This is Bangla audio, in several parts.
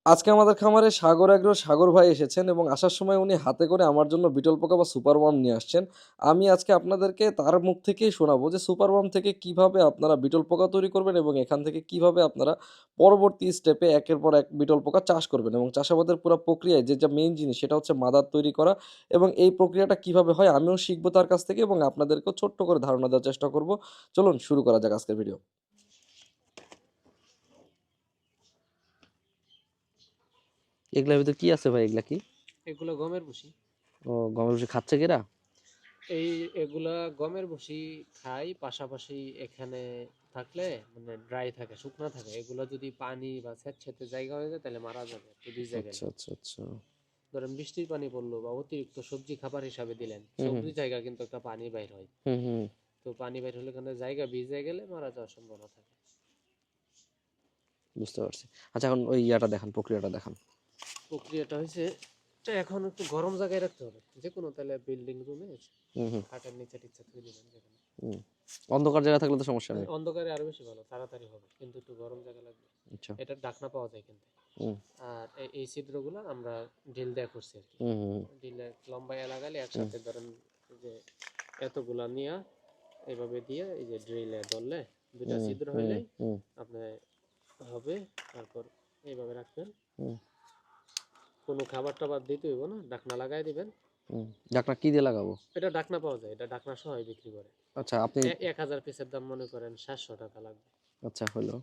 আজকে আমাদের খামারে সাগর এগ্রোর সাগর ভাই এসেছেন এবং আসার সময় উনি হাতে করে আমার জন্য বিটল পোকা বা সুপার ওয়ার্ম নিয়ে আসছেন। আমি আজকে আপনাদেরকে তার মুখ থেকেই শোনাবো যে সুপার ওয়ার্ম থেকে কিভাবে আপনারা বিটল পোকা তৈরি করবেন এবং এখান থেকে কিভাবে আপনারা পরবর্তী স্টেপে একের পর এক বিটল পোকা চাষ করবেন এবং চাষাবাদের পুরো প্রক্রিয়ায় যে মেইন জিনিস সেটা হচ্ছে মাদার তৈরি করা এবং এই প্রক্রিয়াটা কিভাবে হয় আমিও শিখবো তার কাছ থেকে এবং আপনাদেরকেও ছোট্ট করে ধারণা দেওয়ার চেষ্টা করব। চলুন শুরু করা যাক আজকের ভিডিও। এগুলোর ভিতরে কি আছে ভাই? এগুলা কি? এগুলো গমের ভুসি। ও, গমের ভুষি খাচ্ছে কেরা? এগুলা গমের ভুসি খাই, পাশাপাশি এখানে থাকলে মানে ড্রাই থাকে, শুকনো থাকে। এগুলো যদি পানি বা স্যাঁতসেঁতে জায়গা হয়ে যায় তাহলে মারা যাবে একটু ভিজে গেলে। আচ্ছা আচ্ছা আচ্ছা। ধরেন বৃষ্টির পানি পড়লো বা অতিরিক্ত সবজি খাবার হিসাবে দিলেন, হুম হুম সবজি জায়গা কিন্তু একটা পানি বাইর হয়। হুম হুম। তো পানি বাইর হলে এখানে জায়গা ভিজে গেলে মারা যাওয়ার সম্ভাবনা থাকে। বুঝতে পারছি। আচ্ছা, এখন ওই ইয়াটা দেখান, প্রক্রিয়াটা দেখান। প্রক্রিয়াটা হয়েছে, এটা এখন একটু গরম জায়গায় রাখতে হবে, যে কোনো তাহলে বিল্ডিং রুমে হুম হুম খাটের নিচে টিচে থুয়ে দিবেন যেখানে। হুম। অন্ধকার জায়গা থাকলে তো সমস্যা নেই। অন্ধকারে আরো বেশি ভালো, তাড়াতাড়ি হবে, কিন্তু একটু গরম জায়গা লাগবে। আচ্ছা। এটার ঢাকনা পাওয়া যায় কিন্তু। হুম আর এই ছিদ্রগুলো আমরা ঢিল দেয়া করছি আর কি। হুম হুম ঢিলে লম্বায় লাগালে হুম একসাথে ধরেন যে এতগুলা নিয়ে এইভাবে দিয়ে এই যে ড্রিলে ধরলে দুইটা হুম ছিদ্র হুম হইলেই হুম আপনার হবে। তারপর এইভাবে রাখবেন, হুম কোনো খাবার টাবার দিতে হইব না, ঢাকনা লাগাই দিবেন। হুম। ঢাকনা কি দিয়ে লাগাবো? এটা ঢাকনা পাওয়া যায়, এটা ঢাকনা সহ বিক্রি করে। আচ্ছা আপনি। 1000 পিসের দাম মনে করেন 700 টাকা লাগবে। আচ্ছা, হলো।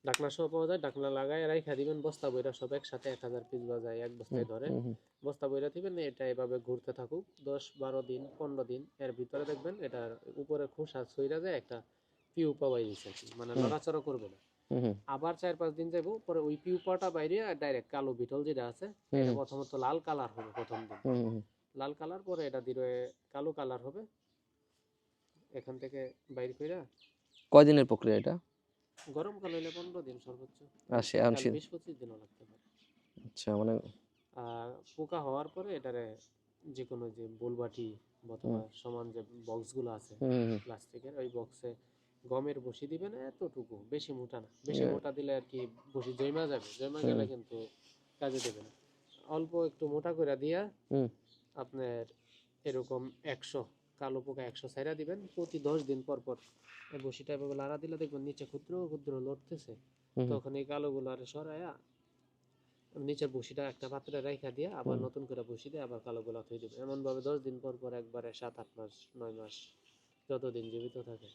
ঢাকনা সহ পাওয়া যায়, ঢাকনা লাগাই রাইখা দিবেন। বস্তা বইরা সব একসাথে 1000 পিস বা যায় এক হুম বস্তায় ধরে। হুম হুম বস্তা বইরা দিবেন, এটা এভাবে ঘুরতে থাকুক 10-12 দিন 15 দিন। এর ভিতরে দেখবেন এটার উপরে খোসা ছইরা যায়, একটা পিউপা বাইরেছে আর কি, মানে হুম নড়াচড়া করবে না। হুম হুম আবার 4-5 দিন যাবো পরে ওই পিউপাটা বাইরে ডাইরেক্ট কালো বিটল যেটা আছে, এটা হুম প্রথমত লাল কালার হবে প্রথম দিন। হুম হুম। লাল কালার পরে এটা ধীরে কালো কালার হবে। এখান থেকে বাইর কইরা কয়দিনের প্রক্রিয়া এটা? গরমকাল হইলে 15 দিন সর্বোচ্চ, আসে শীতকাল আনছি। 20-25 দিনও লাগতে পারে। আচ্ছা, মানে। আর পোকা হওয়ার পরে এটারে যে কোনো যে বোলবাটি হুম অথবা সমান যে বক্সগুলো আছে হুম হুম প্লাস্টিকের, ওই বক্সে গমের বসি দিবেন এতটুকু, বেশি মোটা না। বেশি হুম মোটা দিলে আর কি বসি জমা যাবে, জমা হুম গেলে কিন্তু কাজে দেবে না। অল্প একটু মোটা করে দিয়া হুম আপনার এরকম 100 কালো পোকা 100 ছাইরা দিবেন প্রতি 10 দিন পর পর। এই বসিটা এভাবে লাড়া দিলে দেখবেন নিচে ক্ষুদ্র ক্ষুদ্র লড়তেছে। হুম তখন এই কালোগুলো আর সরায়া নিচের বসিটা একটা পাত্রে রাইখা দিয়ে আবার হুম। নতুন করে বসি দিয়ে আবার কালো গোলা থই দিবে। এমন ভাবে 10 দিন পর পর একবারে 7-8 মাস 9 মাস যতদিন জীবিত থাকে।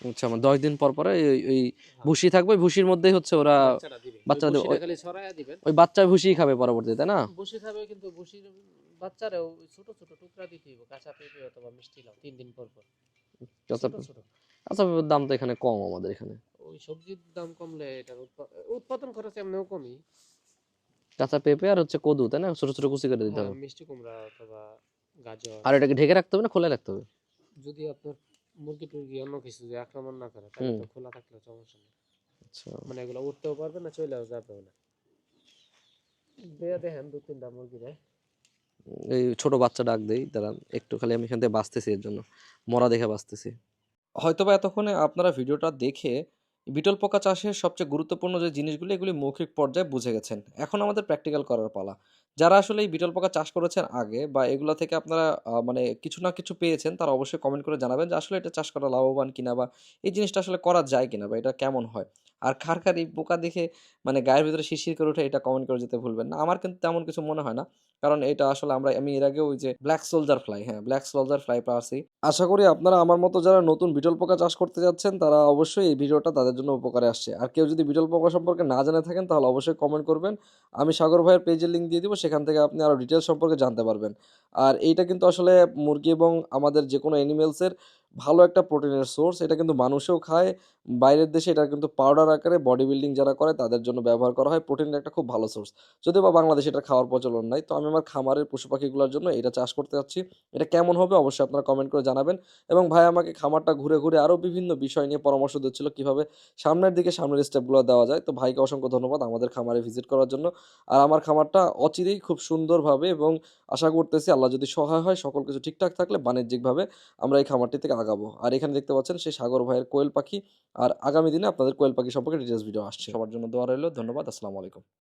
আচ্ছা, মানে 10 দিন পর পরে ওই হ্যাঁ, ভুসি থাকবে, ভুসির মধ্যেই হচ্ছে ওরা বাচ্চাটা দিবে, ওই বাচ্চা দেবে। বসিটা খালি ছড়াইয়া দিবেন। ওই বাচ্চা ভুসি খাবে পরবর্তীতে, তাই না? বসি খাবে, কিন্তু বসির বাচ্চারেও ছোট ছোট টুকরা দিতে হইব, কাঁচা পেঁপে অথবা মিষ্টি লাউ 3 দিন পর পর, কাঁচা ছোট ছোট। কাঁচা পেঁপের দাম তো এখানে কম আমাদের এখানে। ওই সবজির দাম কমলে এটার উৎপাদন খরচ এমনিও কমই। কাঁচা পেঁপে আর হচ্ছে কদু, তাই না? ছোট ছোট কুচি করে দিতে হ্যাঁ, হবে। মিষ্টি কুমড়া অথবা গাজর। আর এটাকে ঢেকে রাখতে হবে না খোলা রাখতে হবে? যদি আপনার মুরগি টুরগি অন্য কিছু যদি আক্রমণ না করে তাহলে হুম। তো খোলা থাকলে সমস্যা নেই। আচ্ছা। মানে এগুলো উঠতেও পারবে না, চলেও যাবেও না। দিয়ে দেখেন 2-3টা মুরগি দেয়। এই ছোট বাচ্চা ডাক দেই, দাঁড়ান একটু, খালি আমি এখান থেকে বাঁচতেছি, এর জন্য মরা দেখে বাঁচতেছি। হয়তোবা এতক্ষণে আপনারা ভিডিওটা দেখে বিটল পোকা চাষের সবচেয়ে গুরুত্বপূর্ণ যে জিনিসগুলো এগুলি মৌখিক পর্যায়ে বুঝে গেছেন। এখন আমাদের প্র্যাকটিক্যাল করার পালা। যারা আসলে এই বিটল পোকা চাষ করেছেন আগে বা এগুলা থেকে আপনারা মানে কিছু না কিছু পেয়েছেন, তারা অবশ্যই কমেন্ট করে জানাবেন যে আসলে এটা চাষ করা লাভবান কিনা বা এই জিনিসটা আসলে করা যায় কিনা বা এটা কেমন হয়। আর কার কার এই পোকা দেখে মানে গায়ের ভিতরে শিরশির করে ওঠে, এটা কমেন্ট করে যেতে ভুলবেন না। আমার কিন্তু তেমন কিছু মনে হয় না। কারণ এটা আসলে আমি এর আগেও ওই যে ব্ল্যাক সোলজার ফ্লাই, হ্যাঁ ব্ল্যাক সোলজার ফ্লাই পাচ্ছি। আশা করি আপনারা আমার মতো যারা নতুন বিটল পোকা চাষ করতে যাচ্ছেন তারা অবশ্যই এই ভিডিওটা তাদের জন্য উপকারে আসছে। আর কেউ যদি বিটল পোকা সম্পর্কে না জেনে থাকেন তাহলে অবশ্যই কমেন্ট করবেন। আমি সাগর ভাইয়ের পেজের লিঙ্ক দিয়ে দিব, সেখান থেকে আপনি আরও ডিটেলস সম্পর্কে জানতে পারবেন। আর এইটা কিন্তু আসলে মুরগি এবং আমাদের যে কোনো অ্যানিমেলসের ভালো একটা প্রোটিনের সোর্স। এটা কিন্তু মানুষেও খায়। বাইরের দেশে এটা কিন্তু পাউডার আকারে বডি বিল্ডিং যারা করে তাদের জন্য ব্যবহার করা হয়। প্রোটিনের একটা খুব ভালো সোর্স। যদিও বা বাংলাদেশে এটা খাওয়ার প্রচলন নাই। তো আমি আমার খামারের পশু পাখিগুলোর জন্য এটা চাষ করতে যাচ্ছি। এটা কেমন হবে অবশ্যই আপনারা কমেন্ট করে জানাবেন। এবং ভাই আমাকে খামারটা ঘুরে ঘুরে আরও বিভিন্ন বিষয় নিয়ে পরামর্শ দিচ্ছিল কিভাবে সামনের দিকে সামনের স্টেপগুলো দেওয়া যায়। তো ভাইকে অসংখ্য ধন্যবাদ আমাদের খামারে ভিজিট করার জন্য। আর আমার খামারটা অচিরেই খুব সুন্দরভাবে এবং আশা করতেছি আল্লাহ যদি সহায় হয় সকল কিছু ঠিকঠাক থাকলে বাণিজ্যিকভাবে আমরা এই খামারটি থেকে আগাবো। আর এখানে দেখতে পাচ্ছেন সেই সাগর ভাইয়ের কোয়েল পাখি। আর আগামী দিনে আপনাদের কোয়েল পাখি সম্পর্কে ডিটেইলস ভিডিও আসছে। সবার জন্য দোয়া রইল। ধন্যবাদ। আসসালামু আলাইকুম।